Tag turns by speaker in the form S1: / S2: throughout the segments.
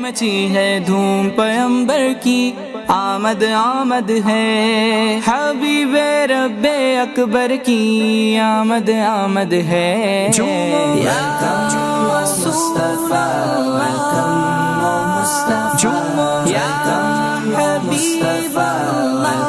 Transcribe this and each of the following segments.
S1: مچی ہے دھوم پیمبر کی آمد آمد ہے، حبیب رب اکبر کی آمد آمد ہے۔ یا مصطفیٰ یا حبیب اللہ۔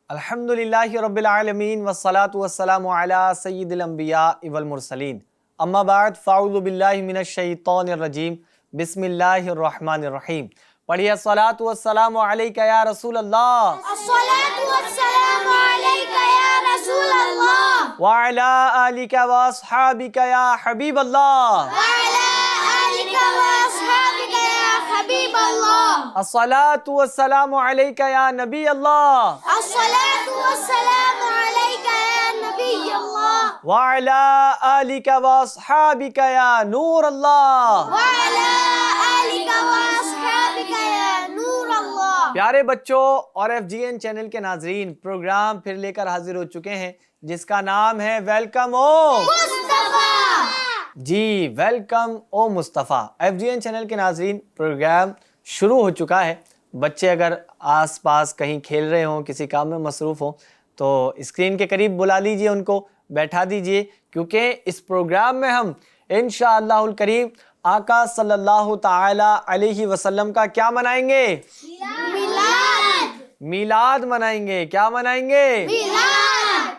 S2: الحمدللہ رب العالمین والصلاة والسلام علی سید الانبیاء والمرسلین، اما بعد فاعوذ باللہ من الشیطان الرجیم، بسم اللہ الرحمن الرحیم۔ پڑھیے الصلاۃ والسلام علیک یا رسول اللہ،
S3: الصلاۃ والسلام علیک یا رسول اللہ،
S2: وعلی آلک واصحابک یا حبیب اللہ،
S3: وعلی آلک واصحابک یا حبیب اللہ،
S2: الصلاۃ والسلام علیک یا نبی اللہ،
S3: الصلاۃ والسلام علیک یا نبی اللہ،
S2: وعلی آلک واصحابک یا نور اللہ۔
S3: وعلی آلک واصحابک یا نور اللہ۔
S2: پیارے بچوں اور ایف جی این چینل کے ناظرین، پروگرام پھر لے کر حاضر ہو چکے ہیں جس کا نام ہے ویلکم او
S3: مصطفیٰ۔
S2: جی، ویلکم او مصطفیٰ۔ ایف جی این چینل کے ناظرین، پروگرام شروع ہو چکا ہے۔ بچے اگر آس پاس کہیں کھیل رہے ہوں، کسی کام میں مصروف ہوں تو اسکرین کے قریب بلا لیجئے، ان کو بیٹھا دیجئے، کیونکہ اس پروگرام میں ہم انشاءاللہ الکریم آقا صلی اللہ تعالی علیہ وسلم کا کیا منائیں گے؟ میلاد منائیں گے۔ کیا منائیں گے؟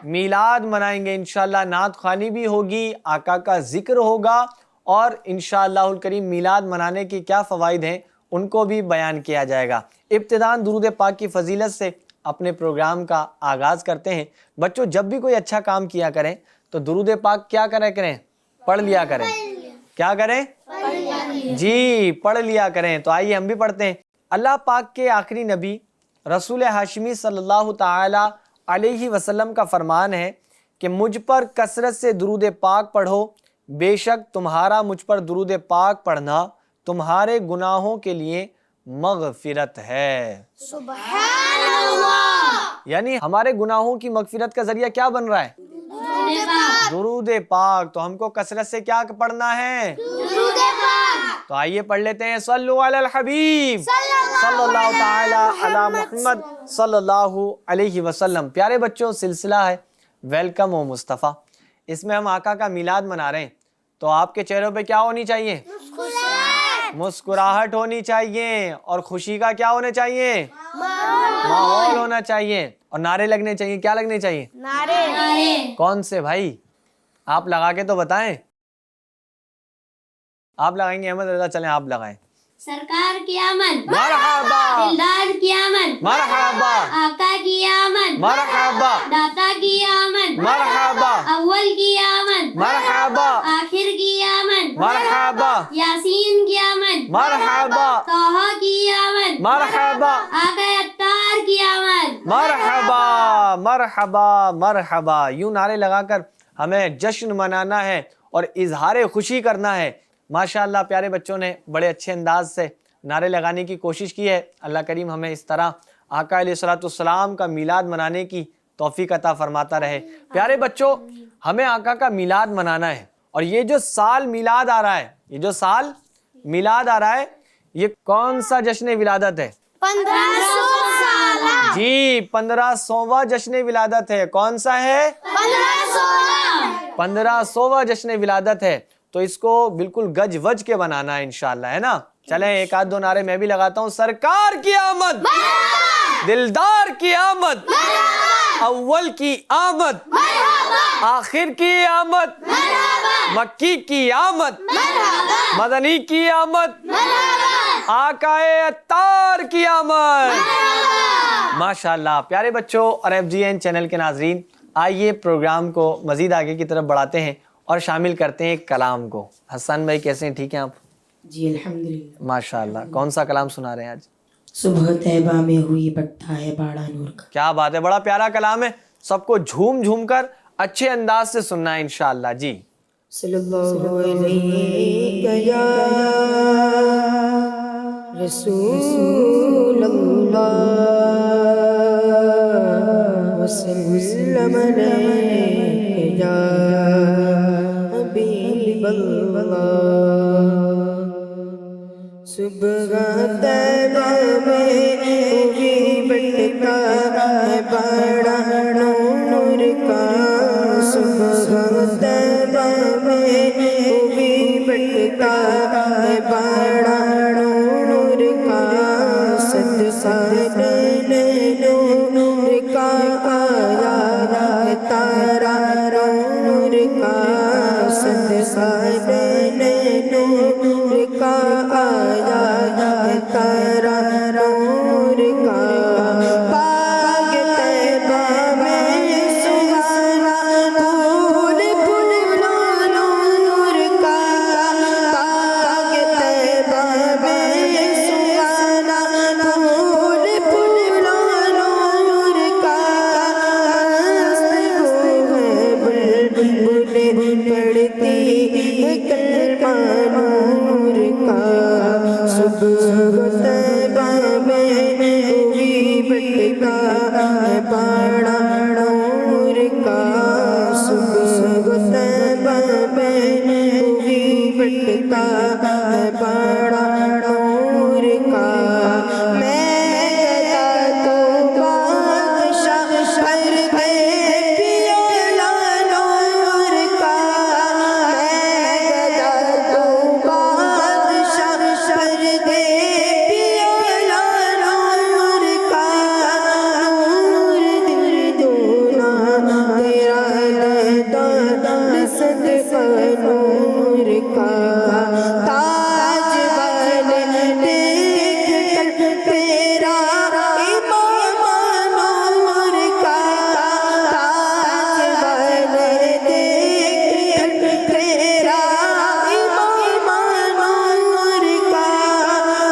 S2: میلاد منائیں گے انشاءاللہ۔ نعت خوانی بھی ہوگی، آقا کا ذکر ہوگا، اور انشاءاللہ الکریم میلاد منانے کی کیا فوائد ہیں ان کو بھی بیان کیا جائے گا۔ ابتداً درود پاک کی فضیلت سے اپنے پروگرام کا آغاز کرتے ہیں۔ بچوں، جب بھی کوئی اچھا کام کیا کریں تو درود پاک کیا کریں؟ پڑھ لیا کریں۔ کیا کریں؟ جی، پڑھ لیا کریں۔ تو آئیے ہم بھی پڑھتے ہیں۔ اللہ پاک کے آخری نبی رسول ہاشمی صلی اللہ تعالی علیہ وسلم کا فرمان ہے کہ مجھ پر کثرت سے درود پاک پڑھو، بے شک تمہارا مجھ پر درود پاک پڑھنا تمہارے گناہوں کے لیے مغفرت ہے۔
S3: سبحان اللہ۔
S2: یعنی ہمارے گناہوں کی مغفرت کا ذریعہ کیا بن رہا ہے؟ درود پاک۔ تو ہم کو کثرت سے کیا پڑھنا ہے؟
S3: درود پاک۔
S2: تو آئیے پڑھ لیتے ہیں۔ صلو علی الحبیب صلی اللہ تعالی علی محمد صلی اللہ علیہ وسلم۔ پیارے بچوں، سلسلہ ہے ویلکم او مصطفیٰ۔ اس میں ہم آقا کا میلاد منا رہے ہیں، تو آپ کے چہروں پہ کیا ہونی چاہیے؟ مسکراہٹ ہونی چاہیے، اور خوشی کا کیا ہونا چاہیے؟ ماحول ہونا چاہیے، اور نعرے لگنے چاہیے۔ کیا لگنے چاہیے؟
S3: نعرے۔
S2: کون سے بھائی؟ آپ لگا کے تو بتائیں۔ آپ لگائیں گے؟ احمد رضا چلیں آپ لگائیں۔
S3: سرکار کی آمد،
S2: مرحبا،
S3: دلدار کی آمد،
S2: مرحبا،
S3: آقا کی آمد،
S2: مرحبا،
S3: داتا کی آمد،
S2: مرحبا،
S3: اول کی آمد،
S2: مرحبا،
S3: آخر کی آمد،
S2: مرحبا،
S3: یاسین کی آمد،
S2: مرحبا،
S3: طہ کی آمد،
S2: مرحبا،
S3: آقا اتار کی آمد،
S2: مرحبا، مرحبا، مرحبا۔ یوں نعرے لگا کر ہمیں جشن منانا ہے اور اظہار خوشی کرنا ہے۔ ماشاءاللہ پیارے بچوں نے بڑے اچھے انداز سے نعرے لگانے کی کوشش کی ہے۔ اللہ کریم ہمیں اس طرح آقا علیہ الصلوۃ والسلام کا میلاد منانے کی توفیق عطا فرماتا رہے۔ پیارے بچوں، ہمیں آقا کا میلاد منانا ہے، اور یہ جو سال میلاد آ رہا ہے، یہ جو سال میلاد آ رہا ہے، یہ کون سا جشن ولادت ہے؟
S3: 1500 سالہ،
S2: جی، 1500واں جشن ولادت ہے۔ کون سا ہے؟ 1500واں جشن ولادت ہے۔ تو اس کو بالکل گج وج کے بنانا ہے انشاءاللہ، ہے نا؟ چلیں ایک آدھ دو نعرے میں بھی لگاتا ہوں۔ سرکار کی آمد، دلدار کی آمد، اول کی آمد، آخر کی آمد، مکی کی آمد، مدنی کی آمد، آقا اتار کی آمد۔ ماشاءاللہ پیارے بچوں اور ایف جی این چینل کے ناظرین، آئیے پروگرام کو مزید آگے کی طرف بڑھاتے ہیں اور شامل کرتے ہیں ایک کلام کو۔ حسن بھائی کیسے ہیں؟ ٹھیک ہیں آپ؟
S4: جی الحمدللہ۔
S2: ماشاءاللہ۔ کون سا کلام سنا رہے ہیں آج؟
S4: صبح طیبہ میں ہوئی بٹھا ہے باڑا نور کا۔
S2: کیا بات ہے، بڑا پیارا کلام ہے، سب کو جھوم جھوم کر اچھے انداز سے سننا ہے انشاءاللہ۔ جی،
S4: صلی اللہ علیہ یا رسول اللہ وسلم علیہ یا حبیب اللہ صبح طیبہ میں ہوئی بٹتا ہے بڑا نور کا، صبح طیبہ میں ہوئی بٹتا ہے بڑا نور کا، صدقہ نور کا آیا ہے تارا نور کا، صدقہ نور کا آیا ہے تارا نور کا، پاک طیبہ میں سہانا پھول پھولا نور کا، پاک طیبہ میں سہانا پھول پھولا نور کا، مست وہ ہے بلبلیں پڑھتی ہے کلمہ نور کا، صبح طیبہ میں ہوئی بٹتا ہے بڑا نور کا، صبح طیبہ میں ہوئی بٹتا ہے بڑا نور کا، میں گدا تو بادشاہ ہر دے پیالہ نور کا، میں گدا تو بادشاہ ہر دے پیالہ نور کا، نور دل دونا تیرا دیدار صدقہ نور کا، تاج والے دیکھ کر تیرا امام نور کا، تاج والے دیکھ کر تیرا امام نور کا،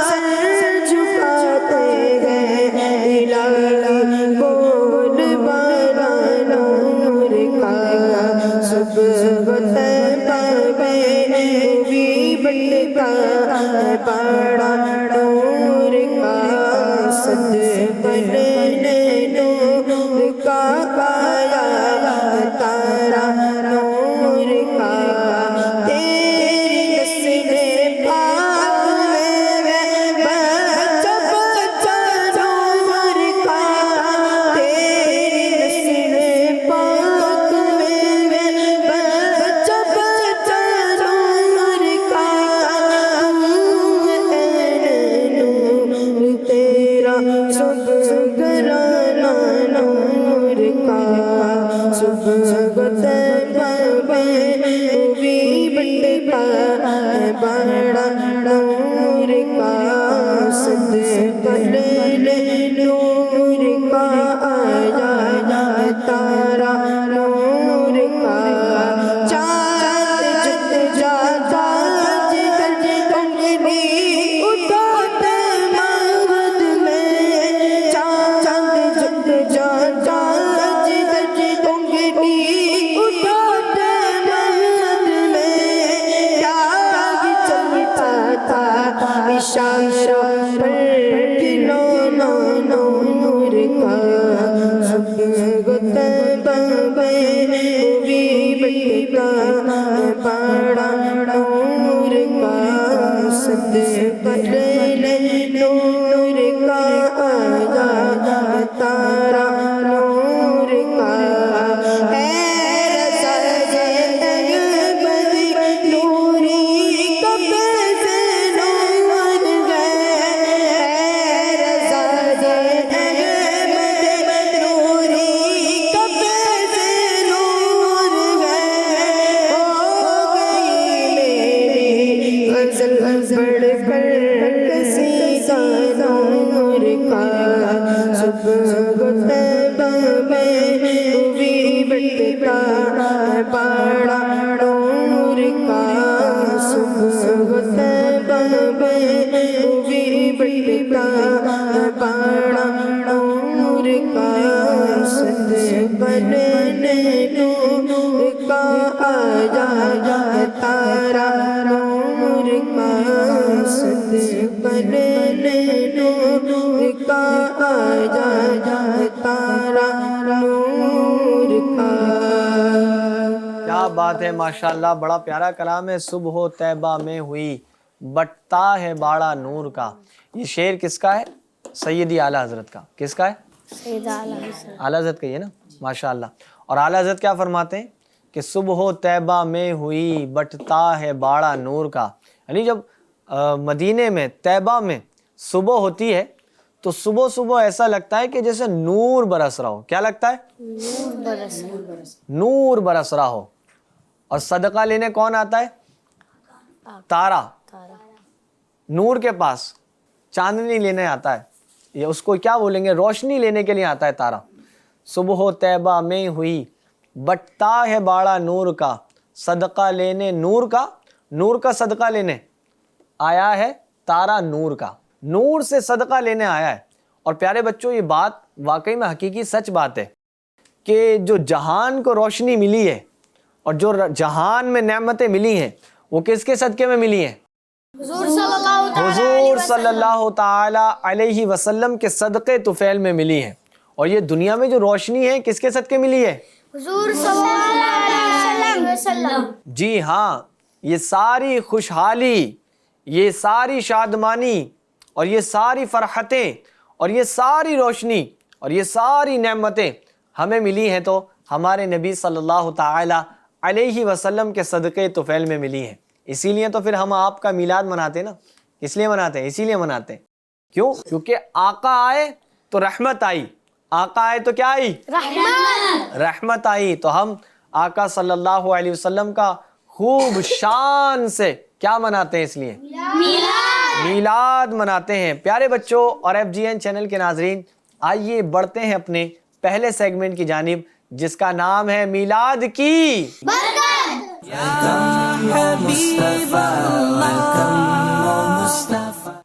S4: سر جھکاتے ہیں الہی بول بالا نور کا، صبح طیبہ میں ہوئی بٹتا ہے بڑا نور کا، صدقہ نور کا آیا ہے تارا نور کا، تیری نسل پاک میں بچہ بچہ نور کا، تیری نسل پاک میں بچہ بچہ نور کا، نور تیرا صبح گرانا نور کا، صبح طیبہ میں ہوئی بٹتا ہے بڑا نور کا، صدقہ نور کا آیا ہے تارا نور کا، چاند جت جاتا جدھر انگلی اٹھاتے مہد میں، چاند جت جاتا جدھر انگلی اٹھاتے مہد میں، کیا چلتا تھا اشارہ پر کھلونا نور کا، صبح طیبہ میں ہوئی بٹتا ہے بڑا نور کا، صدقہ نور کا آیا ہے تارا نور کا، اے رضا احمدی نوری کا فیض نور ہے، اے رضا احمدی نوری کا فیض نور ہے، ہو گئی میری غزل بڑھ کر قصیدہ نور کا، صبح طیبہ میں ہوئی بٹتا ہے بڑا نور کا، صبح طیبہ میں ہوئی بٹتا ہے بڑا نور کا، صدقہ نور کا آیا ہے تارا نور کا، صدقہ نور کا آیا ہے تارا نور کا۔
S2: کیا بات ہے، ماشاءاللہ، بڑا پیارا کلام ہے، صبح و طیبہ میں ہوئی بٹتا ہے باڑا نور کا. یہ شعر کس کا ہے؟ سیدی اعلیٰ حضرت کا. کس کا ہے؟ اعلیٰ حضرت کا. یہ نا ماشاء اللہ. اور اعلیٰ حضرت کیا فرماتے ہیں کہ صبح و طیبہ میں ہوئی بٹتا ہے باڑا نور کا. یعنی جب مدینے میں طیبہ میں صبح ہوتی ہے تو صبح صبح ایسا لگتا ہے کہ جیسے نور برس رہا ہو. کیا لگتا ہے؟ نور برس رہا ہو. اور صدقہ لینے کون آتا ہے؟ تارا. نور کے پاس چاندنی لینے آتا ہے. یہ اس کو کیا بولیں گے؟ روشنی لینے کے لیے آتا ہے تارا. صبح و طیبہ میں ہوئی بٹتا ہے باڑا نور کا. صدقہ لینے نور کا، نور کا صدقہ لینے آیا ہے تارا نور کا. نور سے صدقہ لینے آیا ہے. اور پیارے بچوں یہ بات واقعی میں حقیقی سچ بات ہے کہ جو جہان کو روشنی ملی ہے اور جو جہان میں نعمتیں ملی ہیں وہ کس کے صدقے میں ملی ہیں؟ حضور صلی اللہ تعالی علیہ وسلم کے صدقے طفیل میں ملی ہیں. اور یہ دنیا میں جو روشنی ہے کس کے صدقے ملی ہے؟
S3: حضور صلی اللہ علیہ وسلم.
S2: جی ہاں. یہ ساری خوشحالی، یہ ساری شادمانی اور یہ ساری فرحتیں اور یہ ساری روشنی اور یہ ساری نعمتیں ہمیں ملی ہیں تو ہمارے نبی صلی اللہ تعالی علیہ وسلم کے صدقے طفیل میں ملی ہیں. اسی لیے تو پھر ہم آپ کا میلاد مناتے ہیں نا. کس لیے مناتے ہیں؟ اسی لیے مناتے ہیں. کیوں؟ کیونکہ آقا آئے تو رحمت آئی. آقا آئے تو کیا آئی؟ رحمت آئی. تو ہم آقا صلی اللہ علیہ وسلم کا خوب شان سے کیا مناتے ہیں؟ اس لیے میلاد مناتے ہیں. پیارے بچوں اور FGN چینل کے ناظرین، آئیے بڑھتے ہیں اپنے پہلے سیگمنٹ کی جانب جس کا نام ہے میلاد کی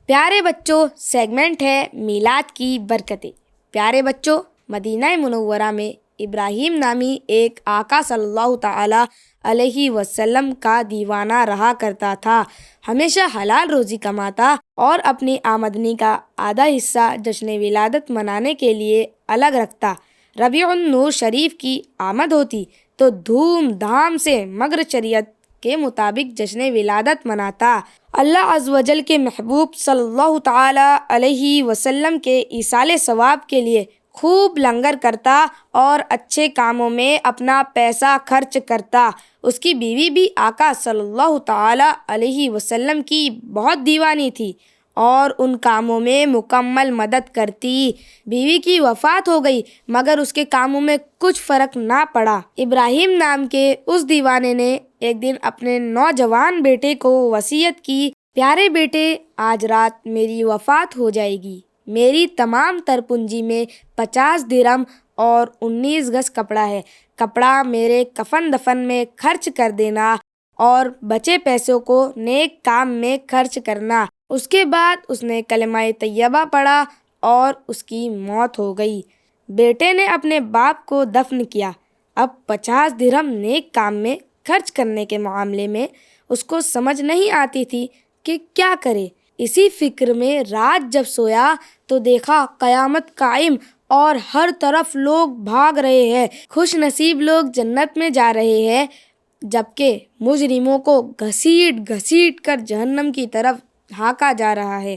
S5: پیارے بچوں، سیگمنٹ ہے میلاد کی برکتیں. پیارے بچوں، مدینہ منورہ میں ابراہیم نامی ایک آقا صلی اللہ تعالی علیہ وسلم کا دیوانہ رہا کرتا تھا. ہمیشہ حلال روزی کماتا اور اپنی آمدنی کا آدھا حصہ جشن ولادت منانے کے لیے الگ رکھتا. ربیع النور شریف کی آمد ہوتی تو دھوم دھام سے مگر شریعت کے مطابق جشن ولادت مناتا. اللہ عز و جل کے محبوب صلی اللہ تعالی علیہ وسلم کے ایصال ثواب کے لیے خوب لنگر کرتا اور اچھے کاموں میں اپنا پیسہ خرچ کرتا. اس کی بیوی بھی آقا صلی اللہ تعالی علیہ وسلم کی بہت دیوانی تھی اور ان کاموں میں مکمل مدد کرتی. بیوی کی وفات ہو گئی مگر اس کے کاموں میں کچھ فرق نہ پڑا. ابراہیم نام کے اس دیوانے نے ایک دن اپنے نوجوان بیٹے کو وصیت کی، پیارے بیٹے، آج رات میری وفات ہو جائے گی. میری تمام تر پونجی میں 50 درہم اور 19 گز کپڑا ہے. کپڑا میرے کفن دفن میں خرچ کر دینا اور بچے پیسوں کو نیک کام میں خرچ کرنا. اس کے بعد اس نے کلمہ طیبہ پڑھا اور اس کی موت ہو گئی. بیٹے نے اپنے باپ کو دفن کیا. اب 50 درہم نیک کام میں خرچ کرنے کے معاملے میں اس کو سمجھ نہیں آتی تھی کہ کیا کرے. اسی فکر میں رات جب سویا تو دیکھا قیامت قائم اور ہر طرف لوگ بھاگ رہے ہیں. خوش نصیب لوگ جنت میں جا رہے ہیں جبکہ مجرموں کو گھسیٹ گھسیٹ کر جہنم کی طرف ہانکا جا رہا ہے.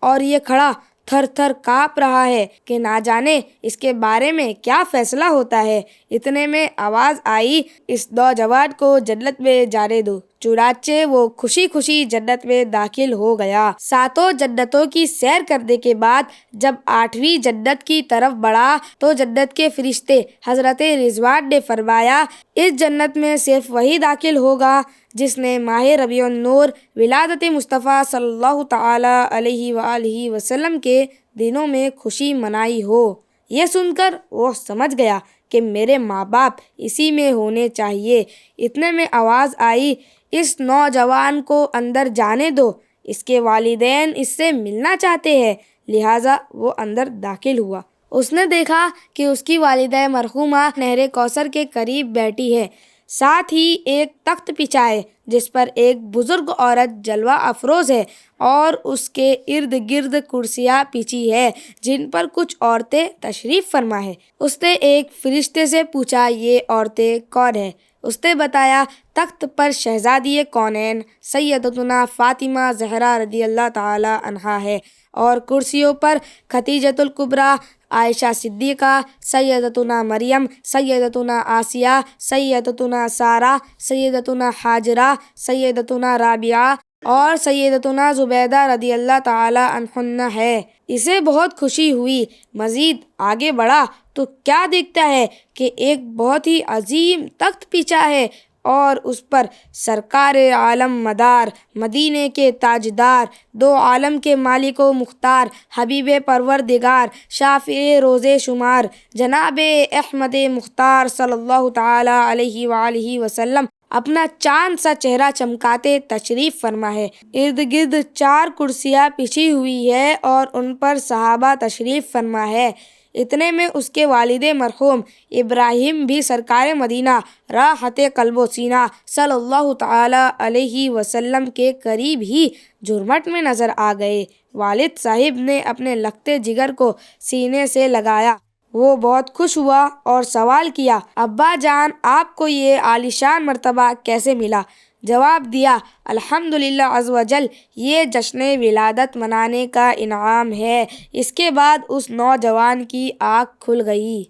S5: اور یہ کھڑا تھر تھر کانپ رہا ہے کہ نہ جانے اس کے بارے میں کیا فیصلہ ہوتا ہے. اتنے میں آواز آئی، اس نوجوان کو جنت میں جانے دو. چنانچہ وہ خوشی خوشی جنت میں داخل ہو گیا. 7 جنتوں کی سیر کرنے کے بعد جب 8ویں جنت کی طرف بڑھا تو جنت کے فرشتے حضرت رضوان نے فرمایا، اس جنت میں صرف وہی داخل ہوگا جس نے ماہ ربیع النور ولادت مصطفیٰ صلی اللہ تعالی علیہ وآلہ وسلم کے دنوں میں خوشی منائی ہو. یہ سن کر وہ سمجھ گیا کہ میرے ماں باپ اسی میں ہونے چاہیے. اتنے میں آواز آئی، اس نوجوان کو اندر جانے دو، اس کے والدین اس سے ملنا چاہتے ہیں. لہٰذا وہ اندر داخل ہوا. اس نے دیکھا کہ اس کی والدہ مرحومہ نہر کوثر کے قریب بیٹھی ہے. ساتھ ہی ایک تخت بچھا ہے جس پر ایک بزرگ عورت جلوہ افروز ہے اور اس کے ارد گرد کرسیاں پیچھی ہے جن پر کچھ عورتیں تشریف فرما ہے. اس نے ایک فرشتے سے پوچھا، یہ عورتیں کون ہیں؟ اس نے بتایا تخت پر شہزادی کونین سیدتنا فاطمہ زہرا رضی اللہ تعالی عنہا ہے، اور کرسیوں پر خدیجۃ الکبریٰ، عائشہ صدیقہ، سیدتنا مریم، سیدتنا آسیہ، سیدتنا سارہ، سیدتنا حاجرہ، سیدتنا رابعہ اور سیدتنا زبیدہ رضی اللہ تعالی عنہن ہے۔ اسے بہت خوشی ہوئی۔ مزید آگے بڑھا تو کیا دیکھتا ہے کہ ایک بہت ہی عظیم تخت پیچھا ہے اور اس پر سرکار عالم مدار، مدینے کے تاجدار، دو عالم کے مالک و مختار، حبیب پروردگار، شافع روز شمار، جناب احمد مختار صلی اللہ تعالی علیہ وآلہ وسلم اپنا چاند سا چہرہ چمکاتے تشریف فرما ہے۔ ارد گرد 4 کرسیاں بچھی ہوئی ہے اور ان پر صحابہ تشریف فرما ہے۔ اتنے میں اس کے والد مرحوم ابراہیم بھی سرکار مدینہ راحت قلب و سینہ صلی اللہ تعالی علیہ وسلم کے قریب ہی جھرمٹ میں نظر آ گئے۔ والد صاحب نے اپنے لگتے جگر کو سینے سے لگایا۔ وہ بہت خوش ہوا اور سوال کیا، ابا جان آپ کو یہ عالیشان مرتبہ کیسے ملا؟ جواب دیا، الحمدللہ عز و جل، یہ جشن ولادت منانے کا انعام ہے۔ اس کے بعد اس نوجوان کی آنکھ کھل گئی۔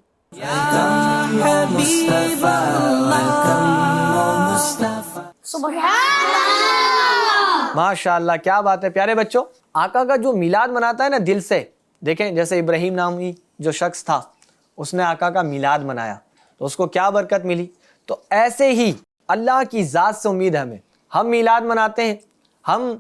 S2: ماشاء اللہ، کیا بات ہے پیارے بچوں۔ آقا کا جو میلاد مناتا ہے نا دل سے، دیکھیں جیسے ابراہیم نامی جو شخص تھا اس نے آقا کا میلاد منایا تو اس کو کیا برکت ملی، تو ایسے ہی اللہ کی ذات سے امید ہے ہمیں۔ ہم میلاد مناتے ہیں، ہم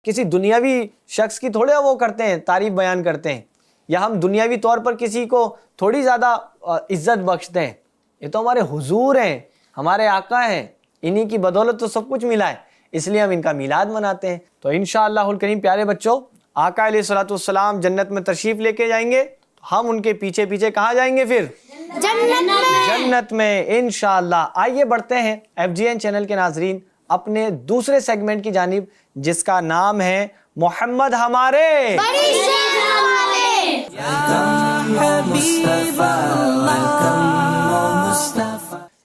S2: کسی دنیاوی شخص کی تھوڑے وہ کرتے ہیں، تعریف بیان کرتے ہیں، یا ہم دنیاوی طور پر کسی کو تھوڑی زیادہ عزت بخشتے ہیں۔ یہ تو ہمارے حضور ہیں، ہمارے آقا ہیں، انہی کی بدولت تو سب کچھ ملا ہے، اس لیے ہم ان کا میلاد مناتے ہیں۔ تو انشاءاللہ الکریم پیارے بچوں، آقا علیہ الصلوۃ والسلام جنت میں تشریف لے کے جائیں گے، ہم ان کے پیچھے پیچھے کہاں جائیں گے پھر؟ جنت میں انشاءاللہ۔ آئیے بڑھتے ہیں FGN چینل کے ناظرین اپنے دوسرے سیگمنٹ کی جانب، جس کا نام ہے محمد ہمارے۔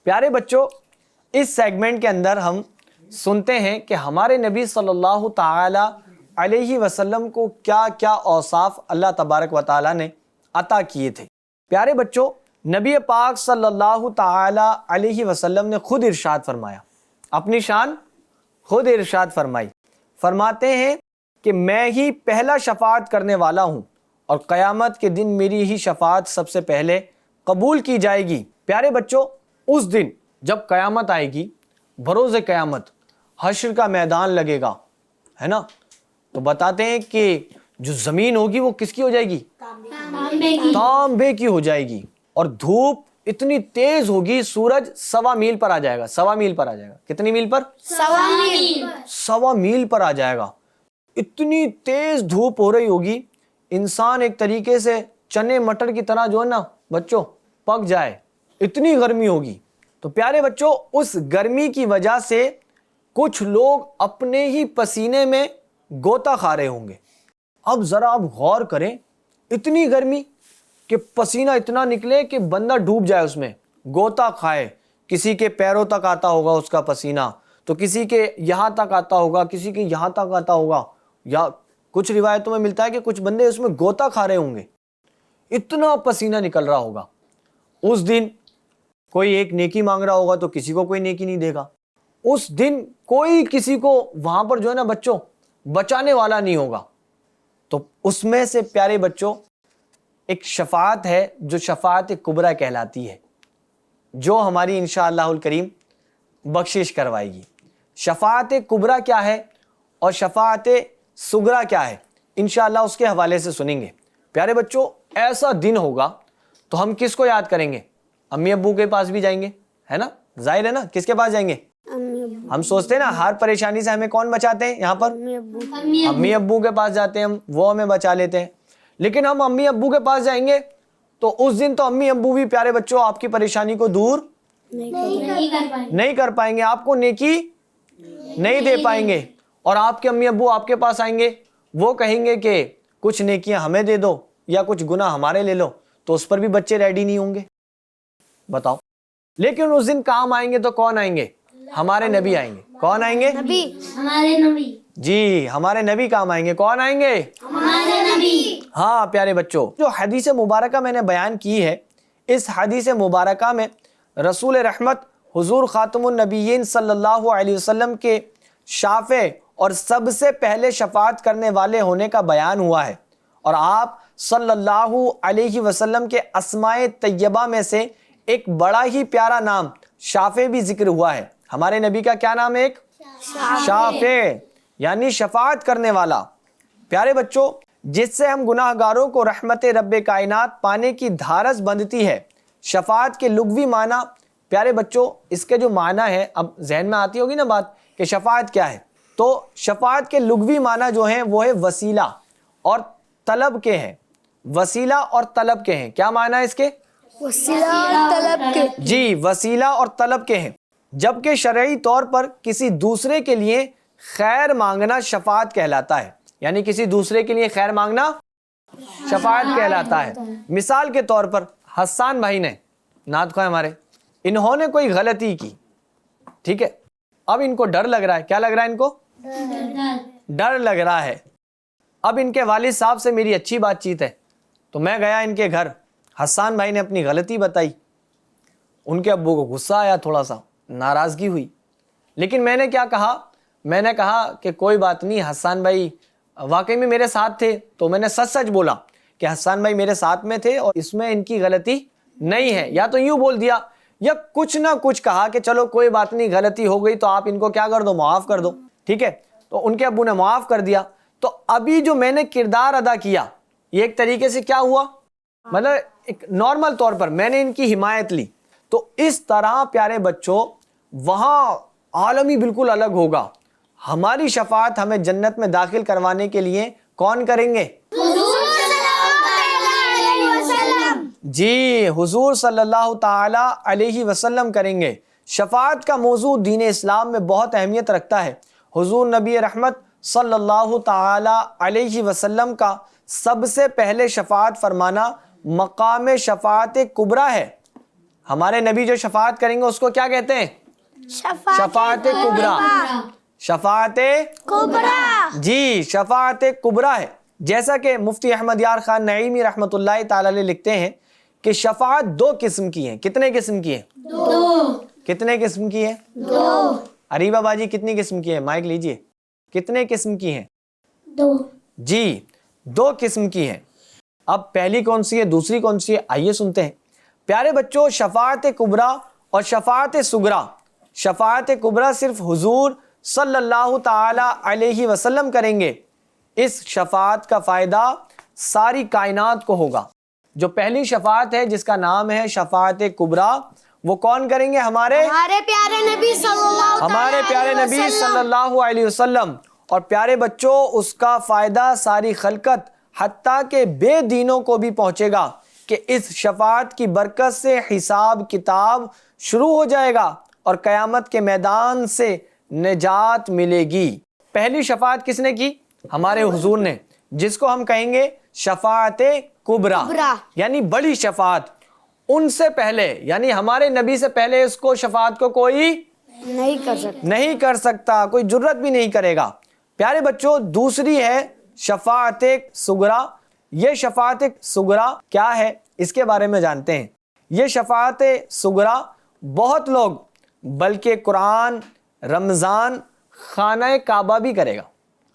S2: پیارے بچوں، اس سیگمنٹ کے اندر ہم سنتے ہیں کہ ہمارے نبی صلی اللہ تعالی علیہ وسلم کو کیا کیا اوصاف اللہ تبارک و تعالی نے عطا کیے تھے۔ پیارے بچوں، نبی پاک صلی اللہ تعالی علیہ وسلم نے خود ارشاد فرمایا، اپنی شان خود ارشاد فرمائی، فرماتے ہیں کہ میں ہی پہلا شفاعت کرنے والا ہوں اور قیامت کے دن میری ہی شفاعت سب سے پہلے قبول کی جائے گی۔ پیارے بچوں، اس دن جب قیامت آئے گی، بروز قیامت، حشر کا میدان لگے گا، ہے نا، تو بتاتے ہیں کہ جو زمین ہوگی وہ کس کی ہو جائے گی؟ تانبے کی ہو جائے گی، اور دھوپ اتنی تیز ہوگی، سورج 1.25 میل پر آ جائے گا، 1.25 میل پر آ جائے گا۔ کتنی میل پر؟ 1.25 میل پر آ جائے گا۔ اتنی تیز دھوپ ہو رہی ہوگی، انسان ایک طریقے سے چنے مٹر کی طرح جو ہے نا بچوں پک جائے، اتنی گرمی ہوگی۔ تو پیارے بچوں، اس گرمی کی وجہ سے کچھ لوگ اپنے ہی پسینے میں گوتا کھا رہے ہوں گے۔ اب ذرا آپ غور کریں، اتنی گرمی کہ پسینہ اتنا نکلے کہ بندہ ڈوب جائے اس میں، گوتا کھائے، کسی کے پیروں تک آتا ہوگا اس کا پسینہ، تو کسی کے یہاں تک آتا ہوگا، کسی کے یہاں تک آتا ہوگا، یا کچھ روایتوں میں ملتا ہے کہ کچھ بندے اس میں گوتا کھا رہے ہوں گے، اتنا پسینہ نکل رہا ہوگا۔ اس دن کوئی ایک نیکی مانگ رہا ہوگا تو کسی کو کوئی نیکی نہیں دے گا۔ اس دن کوئی کسی کو وہاں پر جو ہے نا بچوں بچانے والا نہیں ہوگا۔ تو اس میں سے پیارے بچوں ایک شفاعت ہے جو شفاعت کبریٰ کہلاتی ہے، جو ہماری انشاءاللہ الکریم بخشش کروائے گی۔ شفاعت کبریٰ کیا ہے اور شفاعت صغریٰ کیا ہے، انشاءاللہ اس کے حوالے سے سنیں گے۔ پیارے بچوں، ایسا دن ہوگا تو ہم کس کو یاد کریں گے؟ امی ابو کے پاس بھی جائیں گے، ہے نا، ظاہر ہے نا، کس کے پاس جائیں گے؟ ہم سوچتے ہیں نا ہر پریشانی سے ہمیں کون بچاتے ہیں یہاں پر؟ امی ابو کے پاس جاتے ہیں ہم، وہ ہمیں بچا لیتے ہیں۔ لیکن ہم امی ابو کے پاس جائیں گے تو اس دن تو امی ابو بھی پیارے بچوں آپ کی پریشانی کو دور نہیں کر پائیں گے، آپ کو نیکی نہیں دے پائیں گے، اور آپ کے امی ابو آپ کے پاس آئیں گے، وہ کہیں گے کہ کچھ نیکیاں ہمیں دے دو یا کچھ گناہ ہمارے لے لو، تو اس پر بھی بچے ریڈی نہیں ہوں گے۔ بتاؤ، لیکن اس دن کام آئیں گے تو کون آئیں گے؟ ہمارے نبی آئیں گے. کون آئیں گے؟
S3: ہمارے نبی.
S2: جی ہمارے نبی کام آئیں گے. کون آئیں گے؟
S3: ہمارے نبی.
S2: ہاں پیارے بچوں، جو حدیث مبارکہ میں نے بیان کی ہے، اس حدیث مبارکہ میں رسول رحمت حضور خاتم النبیین صلی اللہ علیہ وسلم کے شافع اور سب سے پہلے شفاعت کرنے والے ہونے کا بیان ہوا ہے، اور آپ صلی اللہ علیہ وسلم کے اسماء طیبہ میں سے ایک بڑا ہی پیارا نام شافع بھی ذکر ہوا ہے. ہمارے نبی کا کیا نام ہے؟ ایک شافع، یعنی شفاعت کرنے والا. پیارے بچوں، جس سے ہم گناہ گاروں کو رحمت رب کائنات پانے کی دھارس بندتی ہے. شفاعت کے لغوی معنی پیارے بچوں، اس کے جو معنی ہے، اب ذہن میں آتی ہوگی نا بات کہ شفاعت کیا ہے. تو شفاعت کے لغوی معنی جو ہیں وہ ہے وسیلہ اور طلب کے ہیں. وسیلہ اور طلب کے ہیں. کیا معنی ہے اس کے؟
S5: وسیلہ اور طلب کے.
S2: جی وسیلہ اور طلب کے ہیں. جبکہ شرعی طور پر کسی دوسرے کے لیے خیر مانگنا شفاعت کہلاتا ہے. یعنی کسی دوسرے کے لیے خیر مانگنا شفاعت کہلاتا ہے. مثال کے طور پر حسان بھائی نے، نعت خواہ ہمارے، انہوں نے کوئی غلطی کی، ٹھیک ہے، اب ان کو ڈر لگ رہا ہے. کیا لگ رہا ہے ان کو؟ ڈر لگ رہا ہے. اب ان کے والد صاحب سے میری اچھی بات چیت ہے، تو میں گیا ان کے گھر. حسان بھائی نے اپنی غلطی بتائی. ان کے ابو کو غصہ آیا، تھوڑا سا ناراضگی ہوئی. لیکن میں نے کیا کہا؟ میں نے کہا کہ کوئی بات نہیں، حسان بھائی واقعی میں میرے ساتھ تھے. تو میں نے سچ سچ بولا کہ حسان بھائی میرے ساتھ میں تھے اور اس میں ان کی غلطی نہیں ہے. یا تو یوں بول دیا یا کچھ نہ کچھ کہا کہ چلو کوئی بات نہیں، غلطی ہو گئی تو آپ ان کو کیا کر دو؟ معاف کر دو. ٹھیک ہے، تو ان کے ابو نے معاف کر دیا. تو ابھی جو میں نے کردار ادا کیا، یہ ایک طریقے سے کیا ہوا؟ مطلب ایک نارمل طور پر میں نے ان کی حمایت لی. تو اس طرح پیارے بچوں وہاں عالم ہی بالکل الگ ہوگا. ہماری شفاعت ہمیں جنت میں داخل کروانے کے لیے کون کریں گے؟ جی حضور صلی اللہ تعالی علیہ وسلم کریں گے. شفاعت کا موضوع دین اسلام میں بہت اہمیت رکھتا ہے. حضور نبی رحمت صلی اللہ تعالی علیہ وسلم کا سب سے پہلے شفاعت فرمانا مقام شفاعت کبریٰ ہے. ہمارے نبی جو شفاعت کریں گے اس کو کیا کہتے ہیں؟ شفاعت کبریٰ. شفاعت کبریٰ، جی شفاعت کبریٰ ہے. جیسا کہ مفتی احمد یار خان نعیمی رحمۃ اللہ تعالی علیہ لکھتے ہیں کہ شفاعت دو قسم کی ہیں. کتنے قسم کی ہیں؟ دو. کتنے قسم کی ہیں؟ دو. اریبہ باجی کتنی قسم کی ہیں؟ مائک لیجئے. کتنے قسم کی ہیں؟
S3: دو.
S2: جی دو قسم کی ہیں. اب پہلی کون سی ہے، دوسری کون سی ہے؟ آئیے سنتے ہیں. پیارے بچوں، شفاعت کبریٰ اور شفاعت صغریٰ. شفاعت کبریٰ صرف حضور صلی اللہ تعالی علیہ وسلم کریں گے. اس شفاعت کا فائدہ ساری کائنات کو ہوگا. جو پہلی شفاعت ہے جس کا نام ہے شفاعت کبریٰ، وہ کون کریں گے؟ ہمارے
S3: پیارے نبی
S2: صلی اللہ علیہ وسلم. اور پیارے بچوں اس کا فائدہ ساری خلقت حتیٰ کہ بے دینوں کو بھی پہنچے گا کہ اس شفاعت کی برکت سے حساب کتاب شروع ہو جائے گا اور قیامت کے میدان سے نجات ملے گی. پہلی شفاعت کس نے کی؟ ہمارے حضور نے، جس کو ہم کہیں گے شفاعت کبریٰ، یعنی بڑی شفاعت. ان سے پہلے یعنی ہمارے نبی سے پہلے اس کو شفاعت کو کوئی نہیں کر سکتا، کوئی جرت بھی نہیں کرے گا. پیارے بچوں دوسری ہے شفاعت صغریٰ. یہ شفاعت صغریٰ کیا ہے اس کے بارے میں جانتے ہیں. یہ شفاعت صغریٰ بہت لوگ، بلکہ قرآن، رمضان، خانہ کعبہ بھی کرے گا.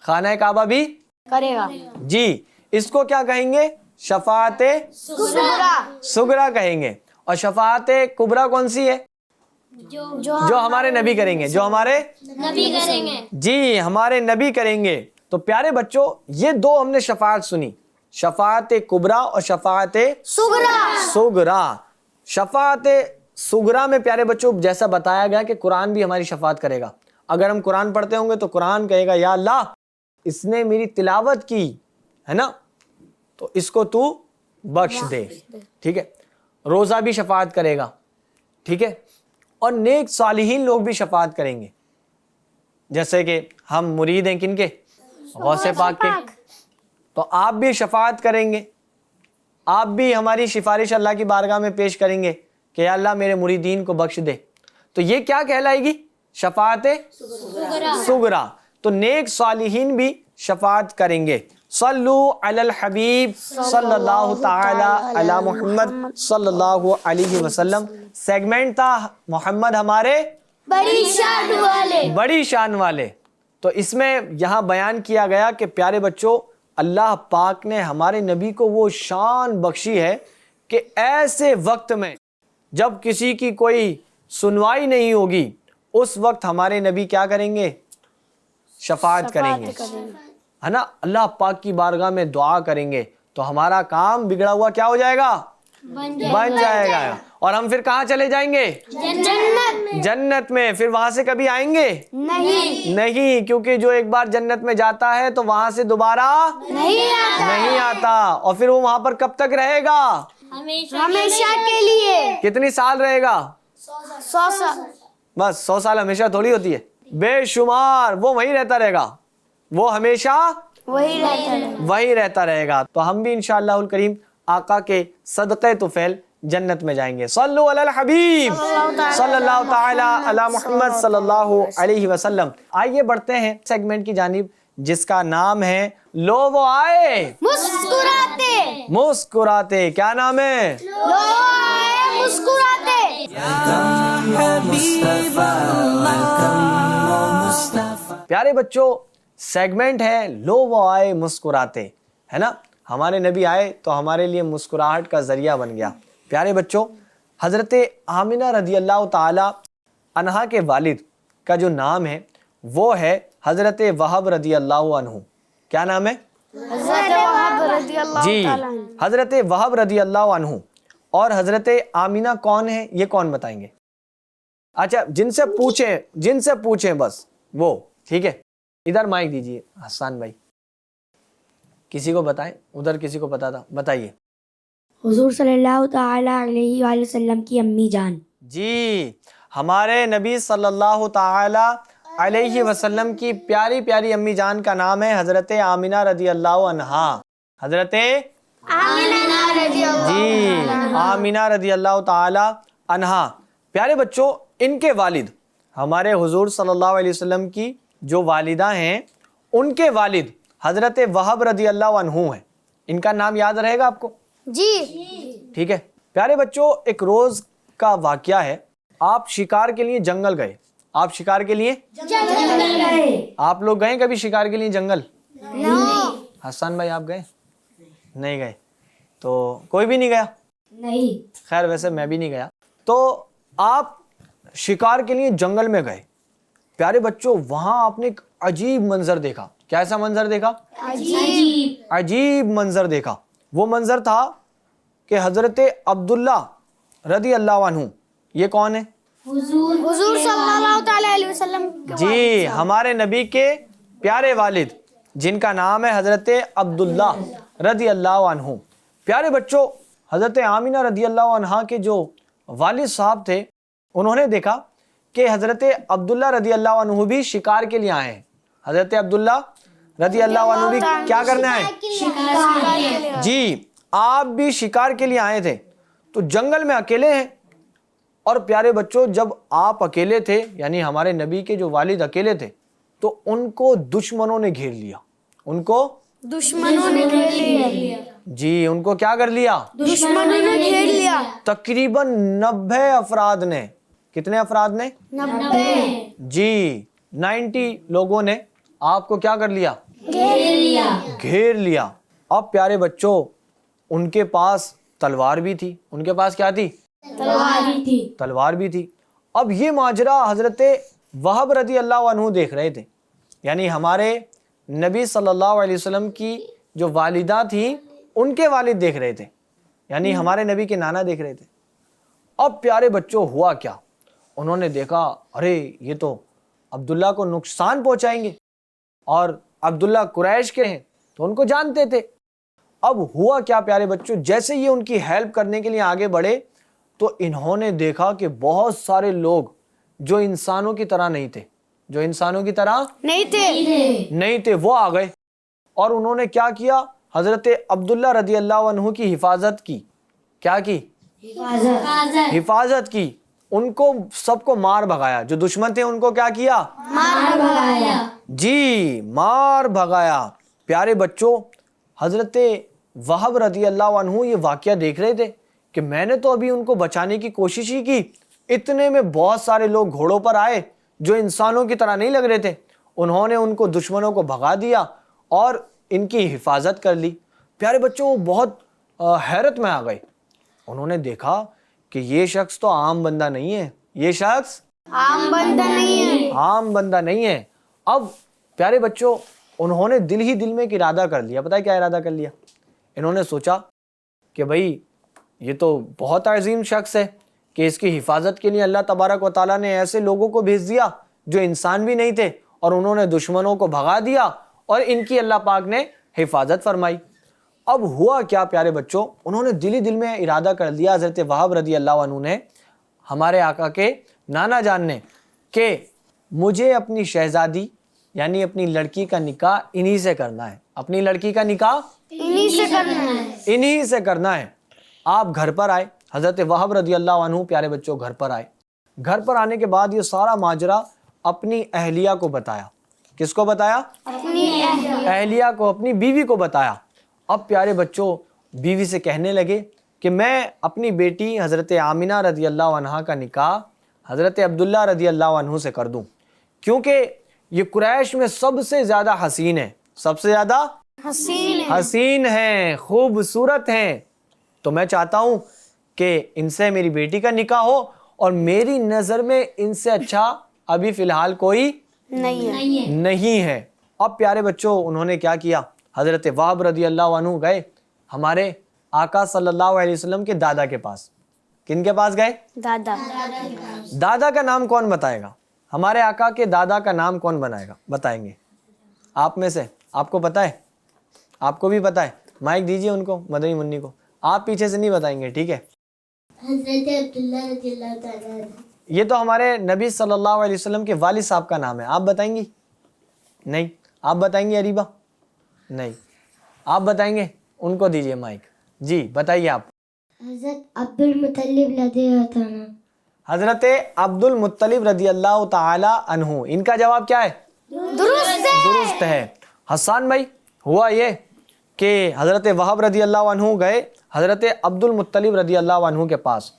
S2: خانہ کعبہ بھی
S3: کرے گا.
S2: جی اس کو کیا کہیں گے؟ شفاعت صغریٰ کہیں گے. اور شفاعت کبریٰ کون سی ہے؟ جو ہمارے نبی کریں گے، جو ہمارے
S3: نبی کریں گے.
S2: جی ہمارے نبی کریں گے. تو پیارے بچوں یہ دو ہم نے شفاعت سنی، شفاعت کبریٰ اور شفاعت صغریٰ. شفاعت صغریٰ میں پیارے بچوں جیسا بتایا گیا کہ قرآن بھی ہماری شفاعت کرے گا. اگر ہم قرآن پڑھتے ہوں گے تو قرآن کہے گا یا اللہ اس نے میری تلاوت کی ہے نا، تو اس کو تو بخش دے. ٹھیک ہے. روزہ بھی شفاعت کرے گا. ٹھیک ہے. اور نیک صالحین لوگ بھی شفاعت کریں گے. جیسے کہ ہم مرید ہیں کن کے؟ غوث پاک کے. تو آپ بھی شفاعت کریں گے. آپ بھی ہماری سفارش اللہ کی بارگاہ میں پیش کریں گے کہ یا اللہ میرے مریدین کو بخش دے، تو یہ کیا کہلائے گی؟ شفاعت صغریٰ۔ تو نیک صالحین بھی شفاعت کریں گے۔ صلو علی الحبیب صلی اللہ تعالی علی محمد صلی اللہ علیہ وسلم۔ سیگمنٹ تھا محمد ہمارے
S3: بڑی شان والے،
S2: بڑی شان والے۔ تو اس میں یہاں بیان کیا گیا کہ پیارے بچوں، اللہ پاک نے ہمارے نبی کو وہ شان بخشی ہے کہ ایسے وقت میں جب کسی کی کوئی سنوائی نہیں ہوگی، اس وقت ہمارے نبی کیا کریں گے؟ شفاعت کریں گے، ہے نا؟ اللہ پاک کی بارگاہ میں دعا کریں گے تو ہمارا کام بگڑا ہوا کیا ہو جائے گا؟ بن جائے گا، اور ہم پھر کہاں چلے جائیں گے؟ جنت میں۔ پھر وہاں سے کبھی آئیں گے نہیں، کیونکہ جو ایک بار جنت میں جاتا ہے تو وہاں سے دوبارہ نہیں آتا، اور پھر وہ وہاں پر کب تک رہے گا؟
S3: ہمیشہ کے لیے۔
S2: کتنی سال رہے گا؟
S3: 100 سال۔
S2: بس 100 سال ہمیشہ تھوڑی ہوتی ہے، بے شمار۔ وہ وہیں رہتا رہے گا، وہ ہمیشہ وہی رہتا رہے گا۔ تو ہم بھی انشاءاللہ الکریم آقا کے صدقے طفیل جنت میں جائیں گے۔ صلو علی الحبیب صلی اللہ تعالی علی محمد صلی اللہ علیہ وسلم۔ آئیے بڑھتے ہیں سیگمنٹ کی جانب جس کا نام ہے لو وہ آئے
S3: مسکراتے،
S2: مسکراتے۔ کیا نام ہے؟
S3: لو آئے مسکراتے۔
S2: پیارے بچوں، سیگمنٹ ہے لو وہ آئے مسکراتے، ہے نا؟ ہمارے نبی آئے تو ہمارے لیے مسکراہٹ کا ذریعہ بن گیا۔ پیارے بچوں، حضرت آمنہ رضی اللہ تعالی عنہا کے والد کا جو نام ہے وہ ہے حضرت وہب رضی اللہ عنہ۔ کیا نام ہے؟ جی، حضرت وہب رضی اللہ عنہ۔ اور حضرت آمنہ کون ہے یہ کون بتائیں گے؟ اچھا، جن سے پوچھیں بس وہ، ٹھیک ہے؟ ادھر مائک دیجیے حسان بھائی، کسی کو بتائیں، ادھر کسی کو پتا تھا، بتائیے۔
S4: حضور صلی اللہ تعالی علیہ وآلہ وسلم کی امی جان۔
S2: جی، ہمارے نبی صلی اللہ تعالی علیہ وسلم کی پیاری پیاری امی جان کا نام ہے حضرت آمنہ رضی اللہ عنہا۔ حضرت جی آمنہ رضی اللہ تعالی عنہا۔ پیارے بچوں، ان کے والد ہمارے حضور صلی اللہ علیہ وسلم کی جو والدہ ہیں، ان کے والد حضرت وہب رضی اللہ عنہ ہیں۔ ان کا نام یاد رہے گا آپ کو؟
S3: جی،
S2: ٹھیک ہے۔ پیارے بچوں، ایک روز کا واقعہ ہے۔ آپ شکار کے لیے جنگل گئے۔ آپ شکار کے لیے آپ لوگ گئے کبھی شکار کے لیے جنگل؟ حسان بھائی آپ گئے؟ نہیں گئے؟ تو کوئی بھی نہیں گیا؟
S4: نہیں۔
S2: خیر ویسے میں بھی نہیں گیا۔ تو آپ شکار کے لیے جنگل میں گئے۔ پیارے بچوں، وہاں آپ نے ایک عجیب منظر دیکھا۔ کیسا منظر دیکھا؟ عجیب منظر دیکھا۔ وہ منظر تھا کہ حضرت عبداللہ رضی اللہ عنہ، یہ کون ہے؟
S3: حضور صلی اللہ تعالی علیہ وسلم۔
S2: جی، ہمارے نبی کے پیارے والد جن کا نام ہے حضرت عبداللہ رضی اللہ عنہ۔ پیارے بچوں، حضرت آمنہ رضی اللہ عنہ کے جو والد صاحب تھے، انہوں نے دیکھا کہ حضرت عبداللہ رضی اللہ عنہ بھی شکار کے لیے آئے ہیں۔ حضرت عبداللہ رضی اللہ عنہ بھی کیا کرنے آئے؟ جی، آپ بھی شکار کے لیے آئے تھے۔ تو جنگل میں اکیلے ہیں، اور پیارے بچوں جب آپ اکیلے تھے، یعنی ہمارے نبی کے جو والد اکیلے تھے، تو ان کو دشمنوں نے گھیر لیا۔ ان کو
S3: دشمنوں نے گھیر لیا۔
S2: جی، ان کو کیا کر لیا؟
S3: دشمنوں نے گھیر لیا۔
S2: تقریباً 90 افراد نے۔ کتنے افراد نے؟
S3: 90۔
S2: جی، 90 لوگوں نے آپ کو کیا کر لیا؟ گھیر لیا۔ اب پیارے بچوں، ان کے پاس تلوار بھی تھی۔ ان کے پاس کیا تھی؟ تلوار بھی تھی۔ اب یہ ماجرا حضرت وہب رضی اللہ عنہ دیکھ رہے تھے، یعنی ہمارے نبی صلی اللہ علیہ وسلم کی جو والدہ تھیں، ان کے والد دیکھ رہے تھے، یعنی ہمارے نبی کے نانا دیکھ رہے تھے۔ اب پیارے بچوں ہوا کیا؟ انہوں نے دیکھا، ارے یہ تو عبداللہ کو نقصان پہنچائیں گے، اور عبداللہ قریش کے ہیں تو ان کو جانتے تھے۔ اب ہوا کیا پیارے بچوں، جیسے یہ ان کی ہیلپ کرنے کے لیے آگے بڑھے تو انہوں نے دیکھا کہ بہت سارے لوگ جو انسانوں کی طرح نہیں تھے، جو انسانوں کی طرح نہیں تھے، وہ آ گئے، اور انہوں نے کیا کیا؟ حضرت عبداللہ رضی اللہ عنہ کی حفاظت کی۔ کیا کی؟ حفاظت کی، ان کو سب کو مار بھگایا، جو دشمن تھے ان کو کیا کیا؟
S3: مار بھگایا.
S2: جی مار بھگایا. پیارے بچوں، حضرت وہب رضی اللہ عنہ یہ واقعہ دیکھ رہے تھے کہ میں نے تو ابھی ان کو بچانے کی کوشش ہی کی، اتنے میں بہت سارے لوگ گھوڑوں پر آئے جو انسانوں کی طرح نہیں لگ رہے تھے، انہوں نے ان کو دشمنوں کو بھگا دیا اور ان کی حفاظت کر لی. پیارے بچوں، وہ بہت حیرت میں آ گئے. انہوں نے دیکھا کہ یہ شخص تو عام بندہ نہیں ہے، یہ شخص
S3: عام بندہ نہیں ہے.
S2: عام بندہ نہیں ہے. اب پیارے بچوں، انہوں نے دل ہی دل میں ایک ارادہ کر لیا. پتہ ہے کیا ارادہ کر لیا؟ انہوں نے سوچا کہ بھائی یہ تو بہت عظیم شخص ہے کہ اس کی حفاظت کے لیے اللہ تبارک و تعالیٰ نے ایسے لوگوں کو بھیج دیا جو انسان بھی نہیں تھے، اور انہوں نے دشمنوں کو بھگا دیا اور ان کی اللہ پاک نے حفاظت فرمائی. اب ہوا کیا پیارے بچوں، انہوں نے دل ہی دل میں ارادہ کر لیا، حضرت وہب رضی اللہ عنہ نے، ہمارے آقا کے نانا جان نے، کہ مجھے اپنی شہزادی یعنی اپنی لڑکی کا نکاح انہی سے کرنا ہے. اپنی لڑکی کا نکاح
S3: انہی سے کرنا ہے.
S2: انہی سے کرنا ہے. آپ گھر پر آئے، حضرت وہب رضی اللہ عنہ پیارے بچوں گھر پر آئے. گھر پر آنے کے بعد یہ سارا ماجرا اپنی اہلیہ کو بتایا. کس کو بتایا؟
S3: اپنی
S2: اہلیہ کو، اپنی بیوی کو بتایا. اب پیارے بچوں بیوی سے کہنے لگے کہ میں اپنی بیٹی حضرت آمنہ رضی اللہ عنہا کا نکاح حضرت عبداللہ رضی اللہ عنہ سے کر دوں، کیونکہ یہ قریش میں سب سے زیادہ حسین ہے، سب سے زیادہ حسین ہیں، خوبصورت ہیں. تو میں چاہتا ہوں کہ ان سے میری بیٹی کا نکاح ہو، اور میری نظر میں ان سے اچھا ابھی فی الحال کوئی نہیں ہے. اب پیارے بچوں انہوں نے کیا کیا، حضرت وہب رضی اللہ عنہ گئے ہمارے آقا صلی اللہ علیہ وسلم کے دادا کے پاس. کن کے پاس گئے؟
S3: دادا.
S2: دادا کا نام کون بتائے گا؟ ہمارے آقا کے دادا کا نام کون بتائیں گے آپ میں سے؟ آپ کو پتہ ہے؟ آپ کو بھی پتہ ہے؟ مائک دیجئے ان کو، مدنی منی کو. آپ پیچھے سے نہیں بتائیں گے، ٹھیک ہے؟
S3: حضرت عبداللہ رضی اللہ تعالیٰ عنہ.
S2: یہ تو ہمارے نبی صلی اللہ علیہ وسلم کے والد صاحب کا نام ہے. آپ بتائیں گی؟ نہیں. آپ بتائیں گے اریبہ؟ نہیں. آپ بتائیں گے؟ ان کو دیجئے مائک. جی بتائیے آپ.
S3: حضرت عبد المطلب رضی اللہ تعالیٰ.
S2: حضرت عبد المطلب رضی اللہ تعالی عنہ. ان کا جواب کیا ہے؟ درست ہے. حسان بھائی، ہوا یہ کہ حضرت وہب رضی اللہ عنہ گئے حضرت عبد المطلب رضی اللہ عنہ کے پاس،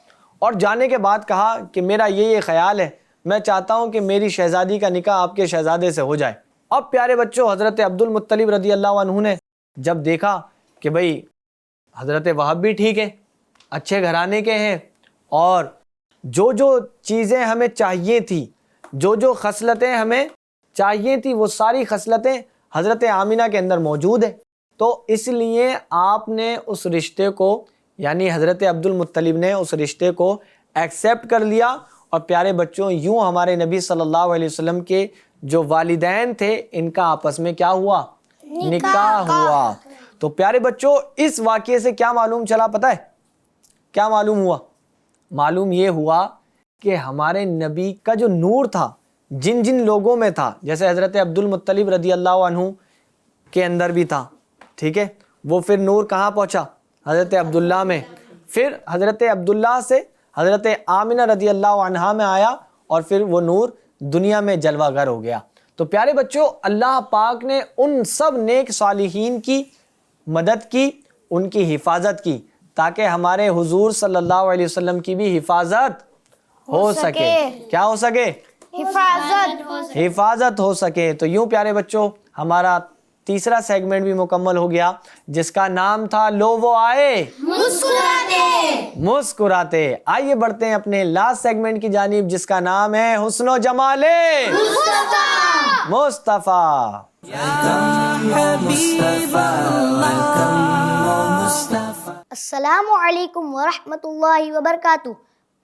S2: اور جانے کے بعد کہا کہ میرا یہ خیال ہے، میں چاہتا ہوں کہ میری شہزادی کا نکاح آپ کے شہزادے سے ہو جائے. اب پیارے بچوں حضرت عبد المطلب رضی اللہ عنہ نے جب دیکھا کہ بھئی حضرت وہب بھی ٹھیک ہے، اچھے گھرانے کے ہیں، اور جو چیزیں ہمیں چاہیے تھی، جو خصلتیں ہمیں چاہیے تھی، وہ ساری خصلتیں حضرت آمنہ کے اندر موجود ہیں، تو اس لیے آپ نے اس رشتے کو، یعنی حضرت عبد المطلب نے اس رشتے کو ایکسیپٹ کر لیا. اور پیارے بچوں یوں ہمارے نبی صلی اللہ علیہ وسلم کے جو والدین تھے ان کا آپس میں کیا ہوا؟ نکاح ہوا. تو پیارے بچوں اس واقعے سے کیا معلوم چلا پتہ ہے؟ کیا معلوم ہوا؟ معلوم یہ ہوا کہ ہمارے نبی کا جو نور تھا جن لوگوں میں تھا، جیسے حضرت عبد المطلب رضی اللہ عنہ کے اندر بھی تھا، ٹھیک ہے، وہ پھر نور کہاں پہنچا؟ حضرت عبداللہ میں. پھر حضرت عبداللہ سے حضرت آمنہ رضی اللہ عنہا میں آیا، اور پھر وہ نور دنیا میں جلوہ گر ہو گیا. تو پیارے بچوں اللہ پاک نے ان سب نیک صالحین کی مدد کی، ان کی حفاظت کی، تاکہ ہمارے حضور صلی اللہ علیہ وسلم کی بھی حفاظت ہو سکے. کیا ہو سکے؟ حفاظت ہو سکے. تو یوں پیارے بچوں ہمارا تیسرا سیگمنٹ بھی مکمل ہو گیا، جس کا نام تھا لو وہ آئے مسکراتے. آئیے بڑھتے ہیں اپنے لاسٹ سیگمنٹ کی جانب، جس کا نام ہے حسن و جمال مصطفیٰ.
S3: السلام علیکم ورحمۃ اللہ وبرکاتہ.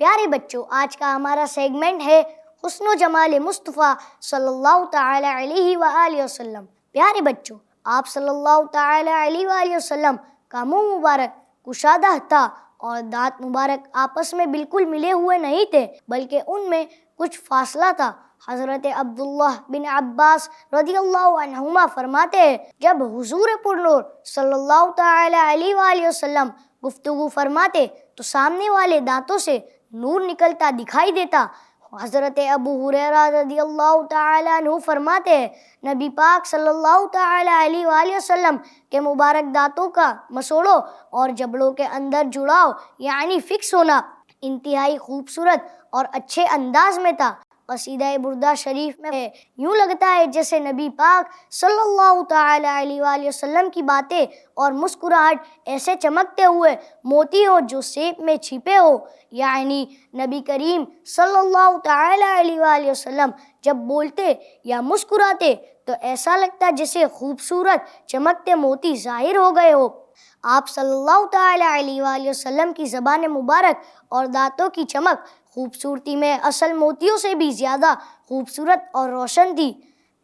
S3: پیارے بچوں آج کا ہمارا سیگمنٹ ہے حسن و جمال مصطفیٰ صلی اللہ تعالی علیہ وآلہ وسلم. پیارے بچوں آپ صلی اللہ تعالی علیہ وآلہ وسلم کا منہ مبارک کشادہ تھا، اور دانت مبارک آپس میں بالکل ملے ہوئے نہیں تھے، بلکہ ان میں کچھ فاصلہ تھا. حضرت عبداللہ بن عباس رضی اللہ عنہما فرماتے ہیں جب حضور پرنور صلی اللہ تعالی علیہ وآلہ وسلم گفتگو فرماتے تو سامنے والے دانتوں سے نور نکلتا دکھائی دیتا۔ حضرت ابو ہریرہ رضی اللہ تعالیٰ عنہ فرماتے ہیں نبی پاک صلی اللہ تعالیٰ علیہ وآلہ وسلم کے مبارک دانتوں کا مسوڑو اور جبڑوں کے اندر جڑاؤ یعنی فکس ہونا انتہائی خوبصورت اور اچھے انداز میں تھا۔ قصیدہ بردہ شریف میں ہے یوں لگتا ہے جیسے نبی پاک صلی اللہ تعالی علیہ وآلہ وسلم کی باتیں اور مسکراہٹ ایسے چمکتے ہوئے موتی ہو جو سیب میں چھپے ہو، یعنی نبی کریم صلی اللہ تعالی علیہ وآلہ وسلم جب بولتے یا مسکراتے تو ایسا لگتا جیسے خوبصورت چمکتے موتی ظاہر ہو گئے ہو۔ آپ صلی اللہ تعالی علیہ وآلہ وسلم کی زبان مبارک اور دانتوں کی چمک خوبصورتی میں اصل موتیوں سے بھی زیادہ خوبصورت اور روشن تھی۔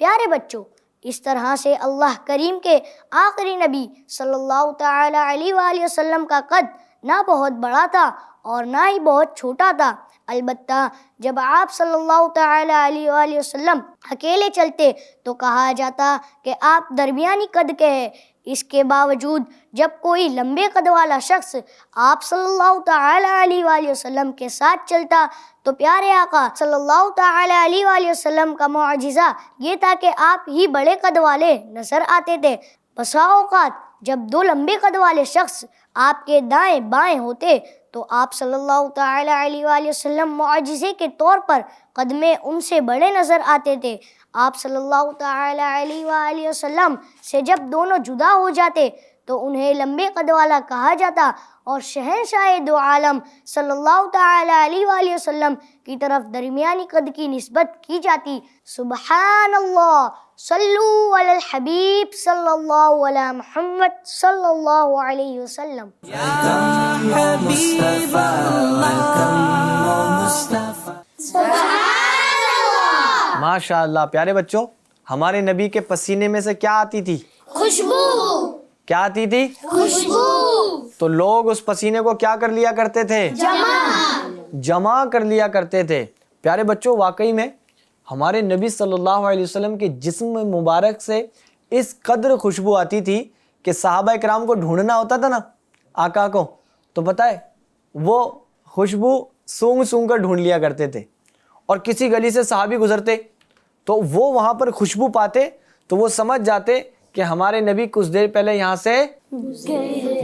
S3: پیارے بچوں، اس طرح سے اللہ کریم کے آخری نبی صلی اللہ تعالی علیہ وآلہ وسلم کا قد نہ بہت بڑا تھا اور نہ ہی بہت چھوٹا تھا، البتہ جب آپ صلی اللہ تعالی علیہ وآلہ وسلم اکیلے چلتے تو کہا جاتا کہ آپ درمیانی قد کے ہیں۔ اس کے باوجود جب کوئی لمبے قد والا شخص آپ صلی اللہ تعالی علیہ وآلہ وسلم کے ساتھ چلتا تو پیارے آقا صلی اللہ تعالی علیہ وآلہ وسلم کا معجزہ یہ تھا کہ آپ ہی بڑے قد والے نظر آتے تھے۔ بسا اوقات جب دو لمبے قد والے شخص آپ کے دائیں بائیں ہوتے تو آپ صلی اللہ تعالی علیہ وآلہ وسلم معجزے کے طور پر قد میں ان سے بڑے نظر آتے تھے۔ آپ صلی اللہ تعالی علیہ وآلہ وسلم سے جب دونوں جدا ہو جاتے تو انہیں لمبے قد والا کہا جاتا اور شہنشاہ دو عالم صلی اللہ تعالی علیہ وآلہ وسلم کی طرف درمیانی قد کی نسبت کی جاتی۔ سبحان اللہ، صلو علی الحبیب صلی اللہ علی محمد صلی اللہ علیہ وسلم۔
S2: ماشاء اللہ۔ پیارے بچوں، ہمارے نبی کے پسینے میں سے کیا آتی تھی؟
S3: خوشبو۔
S2: کیا آتی تھی؟
S3: خوشبو۔
S2: تو لوگ اس پسینے کو کیا کر لیا کرتے تھے؟ جمع کر لیا کرتے تھے۔ پیارے بچوں، واقعی میں ہمارے نبی صلی اللہ علیہ وسلم کے جسم مبارک سے اس قدر خوشبو آتی تھی کہ صحابہ کرام کو ڈھونڈنا ہوتا تھا نا آقا کو، تو پتہ ہے وہ خوشبو سونگ سونگ کر ڈھونڈ لیا کرتے تھے، اور کسی گلی سے صحابی گزرتے تو وہ وہاں پر خوشبو پاتے تو وہ سمجھ جاتے کہ ہمارے نبی کچھ دیر پہلے یہاں سے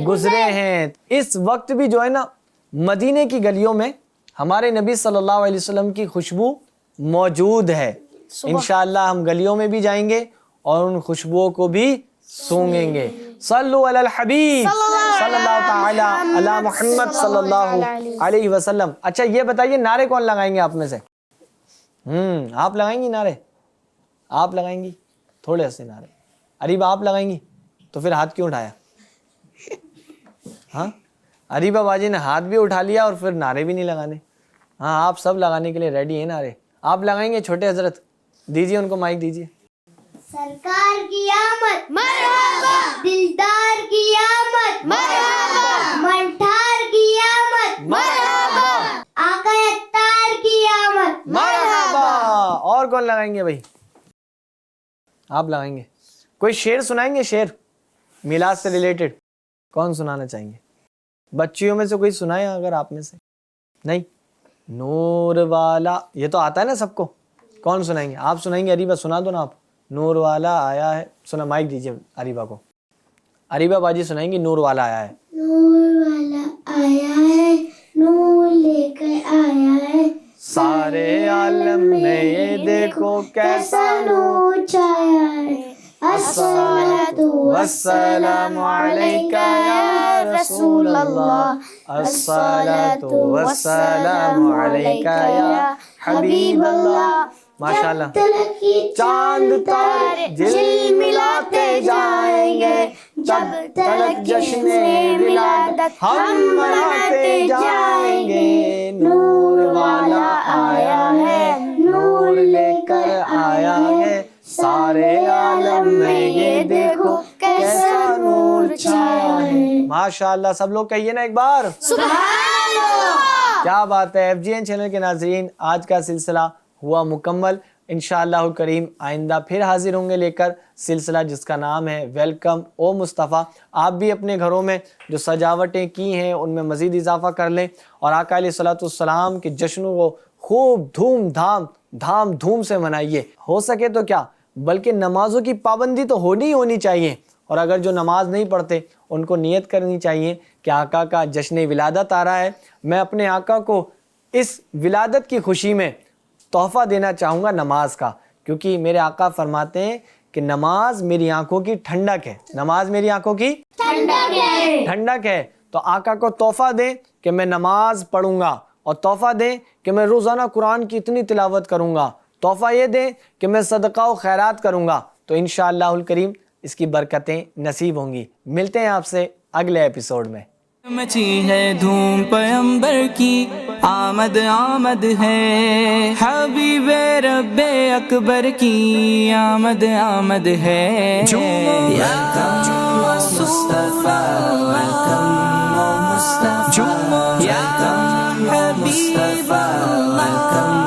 S2: گزرے ہیں۔ اس وقت بھی جو ہے نا مدینے کی گلیوں میں ہمارے نبی صلی اللہ علیہ وسلم کی خوشبو موجود ہے۔ انشاءاللہ ہم گلیوں میں بھی جائیں گے اور ان خوشبوؤں کو بھی سونگیں گے۔ صلو علی الحبیب صلی اللہ تعالی علی محمد صلی اللہ علیہ وسلم۔ اچھا یہ بتائیے نعرے کون لگائیں گے آپ میں سے؟ آپ لگائیں گی نعرے؟ آپ لگائیں گی؟ تھوڑے سے نعرے۔ اریبہ آپ لگائیں گی؟ تو پھر ہاتھ کیوں اٹھایا؟ ہاں، اریبہ باجی نے ہاتھ بھی اٹھا لیا اور پھر نعرے بھی نہیں لگانے۔ ہاں، آپ سب لگانے کے لیے ریڈی ہیں نعرے۔ آپ لگائیں گے چھوٹے حضرت؟ دیجیے ان کو مائک دیجیے۔
S3: سرکار کی آمد مرحبا، دلدار کی آمد مرحبا، منٹھار کی آمد مرحبا، آقا اتار کی آمد
S2: مرحبا۔ اور کون لگائیں گے بھائی؟ آپ لگائیں گے؟ کوئی شعر سنائیں گے؟ شعر میلاد سے ریلیٹڈ کون سنانا چاہیں گے؟ بچیوں میں سے کوئی سنائے اگر آپ میں سے؟ نہیں؟ نور والا یہ تو آتا ہے نا سب کو، کون سنائیں گے؟ آپ سنائیں گے؟ اریبہ سنا دو نا آپ۔ نور والا آیا ہے، سنا، مائک دیجیے اریبہ کو۔ اریبہ باجی سنائیں گی نور والا آیا ہے۔
S3: نور والا آیا ہے، نور لے کر آیا ہے،
S2: سارے عالم میں یہ دیکھو کیسا
S3: نور چھایا ہے، الصلاۃ والسلام علیکہ یا رسول اللہ، الصلاۃ والسلام علیکہ یا حبیب اللہ۔
S2: ماشاءاللہ۔ چاند تارے جھلملاتے جائیں گے، جب تلک جشن ولادت ہم مناتے جائیں گے۔ نور والا آیا ہے، نور لے کر آیا ہے، سارے عالم میں یہ دیکھو کیسا نور چھایا ہے۔ ماشاءاللہ، سب لوگ کہیے نا ایک بار سبحان اللہ۔ کیا بات ہے۔ FGN چینل کے ناظرین، آج کا سلسلہ ہوا مکمل۔ انشاءاللہ الکریم آئندہ پھر حاضر ہوں گے لے کر سلسلہ جس کا نام ہے ویلکم او مصطفیٰ. آپ بھی اپنے گھروں میں جو سجاوٹیں کی ہیں ان میں مزید اضافہ کر لیں اور آقا علیہ الصلوۃ والسلام کے جشنوں کو خوب دھام دھوم سے منائیے. ہو سکے تو کیا بلکہ نمازوں کی پابندی تو ہونی چاہیے, اور اگر جو نماز نہیں پڑھتے ان کو نیت کرنی چاہیے کہ آقا کا جشن ولادت آ رہا ہے, میں اپنے آقا کو اس ولادت کی خوشی میں تحفہ دینا چاہوں گا نماز کا, کیونکہ میرے آقا فرماتے ہیں کہ نماز میری آنکھوں کی ٹھنڈک ہے. نماز میری آنکھوں کی ٹھنڈک ہے. تو آقا کو تحفہ دیں کہ میں نماز پڑھوں گا, اور تحفہ دیں کہ میں روزانہ قرآن کی اتنی تلاوت کروں گا, تحفہ یہ دیں کہ میں صدقہ و خیرات کروں گا, تو انشاءاللہ الکریم اس کی برکتیں نصیب ہوں گی. ملتے ہیں آپ سے اگلے ایپیسوڈ میں.
S1: مچی ہے دھوم پیمبر کی آمد ہے, حبیب رب اکبر کی آمد ہے. یا مصطفیٰ یا حبیب اللہ